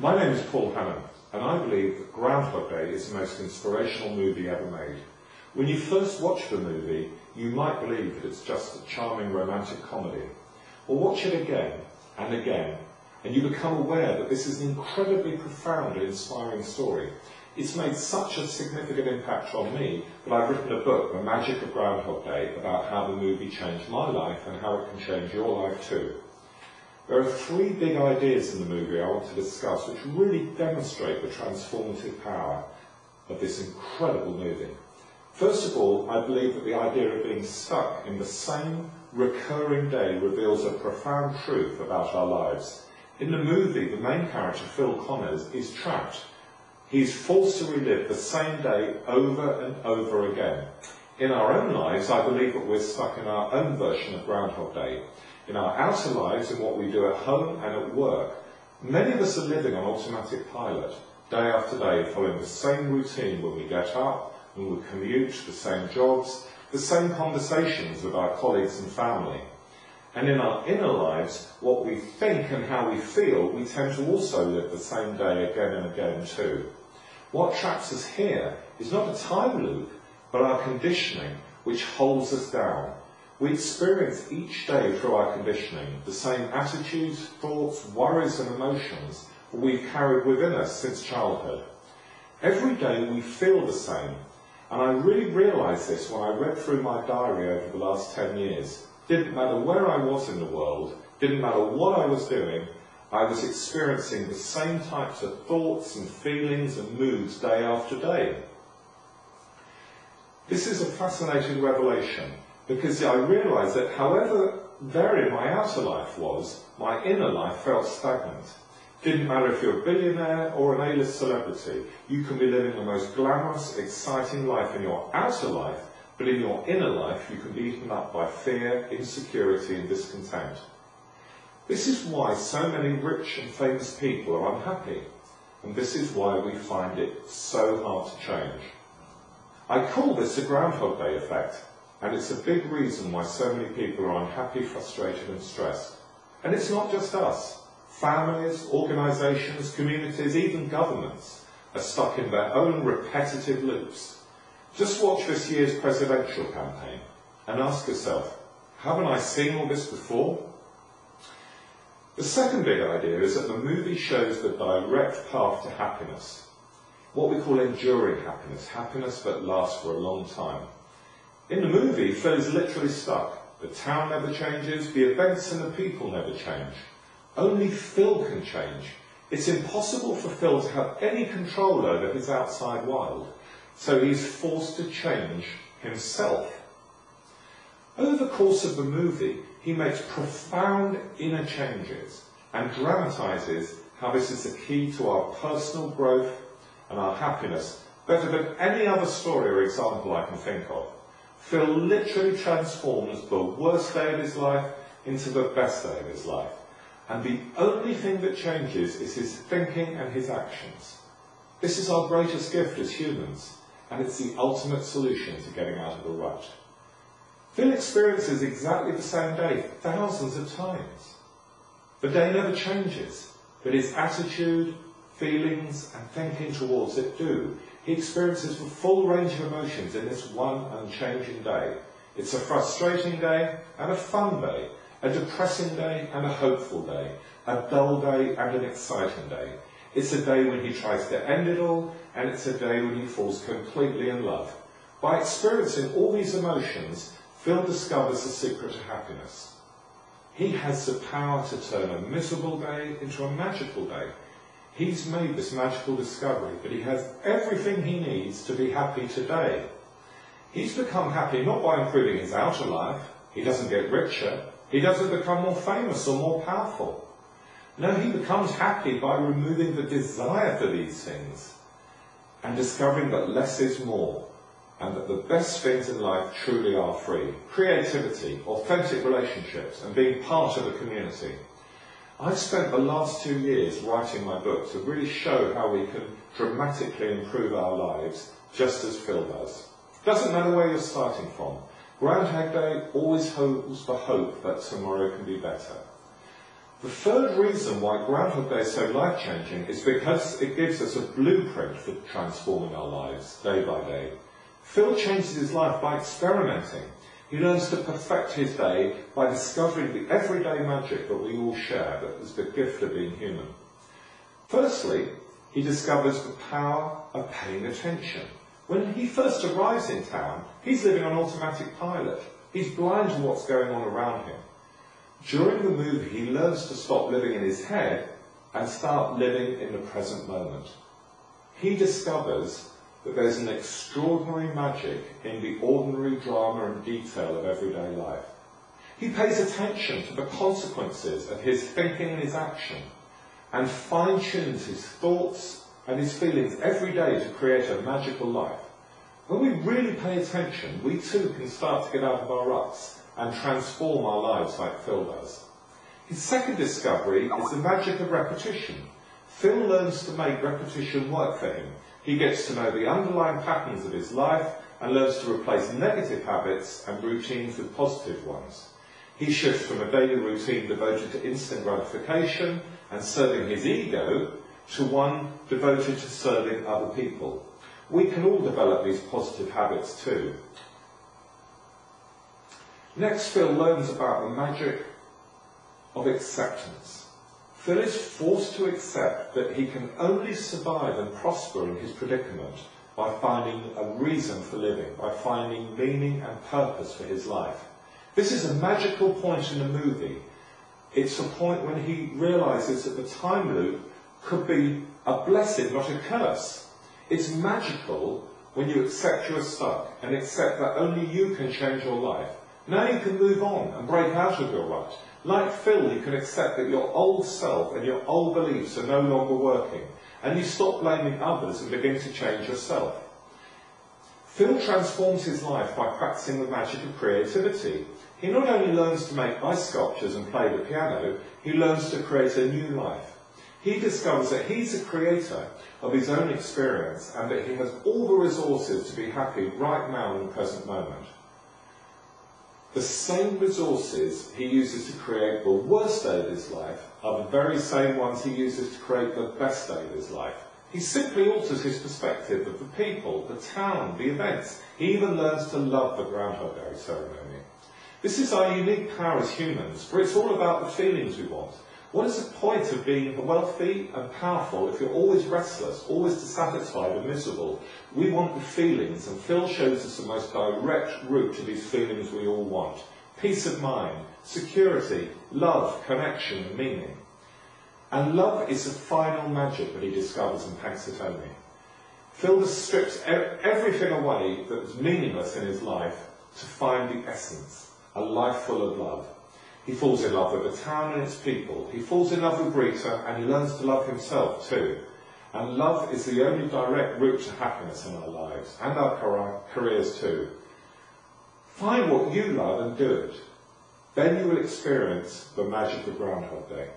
My name is Paul Hannon, and I believe that Groundhog Day is the most inspirational movie ever made. When you first watch the movie, you might believe that it's just a charming romantic comedy. Or watch it again and again, and you become aware that this is an incredibly profound and inspiring story. It's made such a significant impact on me that I've written a book, The Magic of Groundhog Day, about how the movie changed my life and how it can change your life too. There are three big ideas in the movie I want to discuss which really demonstrate the transformative power of this incredible movie. First of all, I believe that the idea of being stuck in the same recurring day reveals a profound truth about our lives. In the movie, the main character, Phil Connors, is trapped. He's forced to relive the same day over and over again. In our own lives, I believe that we're stuck in our own version of Groundhog Day. In our outer lives, in what we do at home and at work, many of us are living on automatic pilot, day after day, following the same routine when we get up, when we commute, the same jobs, the same conversations with our colleagues and family. And in our inner lives, what we think and how we feel, we tend to also live the same day again and again too. What traps us here is not a time loop, but our conditioning, which holds us down. We experience each day through our conditioning the same attitudes, thoughts, worries and emotions that we've carried within us since childhood. Every day we feel the same, and I really realised this when I read through my diary over the last 10 years. Didn't matter where I was in the world, didn't matter what I was doing, I was experiencing the same types of thoughts and feelings and moods day after day. This is a fascinating revelation, because I realised that however varied my outer life was, my inner life felt stagnant. Didn't matter if you're a billionaire or an A-list celebrity, you can be living the most glamorous, exciting life in your outer life, but in your inner life you can be eaten up by fear, insecurity and discontent. This is why so many rich and famous people are unhappy, and this is why we find it so hard to change. I call this the Groundhog Day Effect, and it's a big reason why so many people are unhappy, frustrated and stressed. And it's not just us. Families, organisations, communities, even governments are stuck in their own repetitive loops. Just watch this year's presidential campaign and ask yourself, haven't I seen all this before? The second big idea is that the movie shows the direct path to happiness. What we call enduring happiness, happiness that lasts for a long time. In the movie, Phil is literally stuck. The town never changes, the events and the people never change. Only Phil can change. It's impossible for Phil to have any control over his outside world, so he's forced to change himself. Over the course of the movie, he makes profound inner changes and dramatises how this is the key to our personal growth and our happiness, better than any other story or example I can think of. Phil literally transforms the worst day of his life into the best day of his life. And the only thing that changes is his thinking and his actions. This is our greatest gift as humans, and it's the ultimate solution to getting out of a rut. Phil experiences exactly the same day thousands of times. The day never changes, but his attitude, feelings and thinking towards it do. He experiences the full range of emotions in this one unchanging day. It's a frustrating day and a fun day, a depressing day and a hopeful day, a dull day and an exciting day. It's a day when he tries to end it all, and it's a day when he falls completely in love. By experiencing all these emotions, Phil discovers the secret to happiness. He has the power to turn a miserable day into a magical day. He's made this magical discovery, but he has everything he needs to be happy today. He's become happy not by improving his outer life. He doesn't get richer. He doesn't become more famous or more powerful. No, he becomes happy by removing the desire for these things and discovering that less is more, and that the best things in life truly are free. Creativity, authentic relationships, and being part of a community. I've spent the last 2 years writing my book to really show how we can dramatically improve our lives, just as Phil does. Doesn't matter where you're starting from. Groundhog Day always holds the hope that tomorrow can be better. The third reason why Groundhog Day is so life-changing is because it gives us a blueprint for transforming our lives day by day. Phil changes his life by experimenting. He learns to perfect his day by discovering the everyday magic that we all share, that is the gift of being human. Firstly, he discovers the power of paying attention. When he first arrives in town, he's living on automatic pilot. He's blind to what's going on around him. During the movie, he learns to stop living in his head and start living in the present moment. He discovers that there's an extraordinary magic in the ordinary drama and detail of everyday life. He pays attention to the consequences of his thinking and his action, and fine-tunes his thoughts and his feelings every day to create a magical life. When we really pay attention, we too can start to get out of our ruts and transform our lives like Phil does. His second discovery is the magic of repetition. Phil learns to make repetition work for him. He gets to know the underlying patterns of his life and learns to replace negative habits and routines with positive ones. He shifts from a daily routine devoted to instant gratification and serving his ego to one devoted to serving other people. We can all develop these positive habits too. Next, Phil learns about the magic of acceptance. Phil is forced to accept that he can only survive and prosper in his predicament by finding a reason for living, by finding meaning and purpose for his life. This is a magical point in the movie. It's a point when he realises that the time loop could be a blessing, not a curse. It's magical when you accept you're stuck and accept that only you can change your life. Now you can move on and break out of your rut. Like Phil, you can accept that your old self and your old beliefs are no longer working, and you stop blaming others and begin to change yourself. Phil transforms his life by practicing the magic of creativity. He not only learns to make ice sculptures and play the piano, he learns to create a new life. He discovers that he's a creator of his own experience and that he has all the resources to be happy right now in the present moment. The same resources he uses to create the worst day of his life are the very same ones he uses to create the best day of his life. He simply alters his perspective of the people, the town, the events. He even learns to love the Groundhog Day ceremony. This is our unique power as humans, for it's all about the feelings we want. What is the point of being wealthy and powerful if you're always restless, always dissatisfied and miserable? We want the feelings, and Phil shows us the most direct route to these feelings we all want. Peace of mind, security, love, connection and meaning. And love is the final magic that he discovers in Punxsutawney. Phil just strips everything away that was meaningless in his life to find the essence, a life full of love. He falls in love with the town and its people. He falls in love with Rita, and he learns to love himself too. And love is the only direct route to happiness in our lives, and our careers too. Find what you love and do it. Then you will experience the magic of Groundhog Day.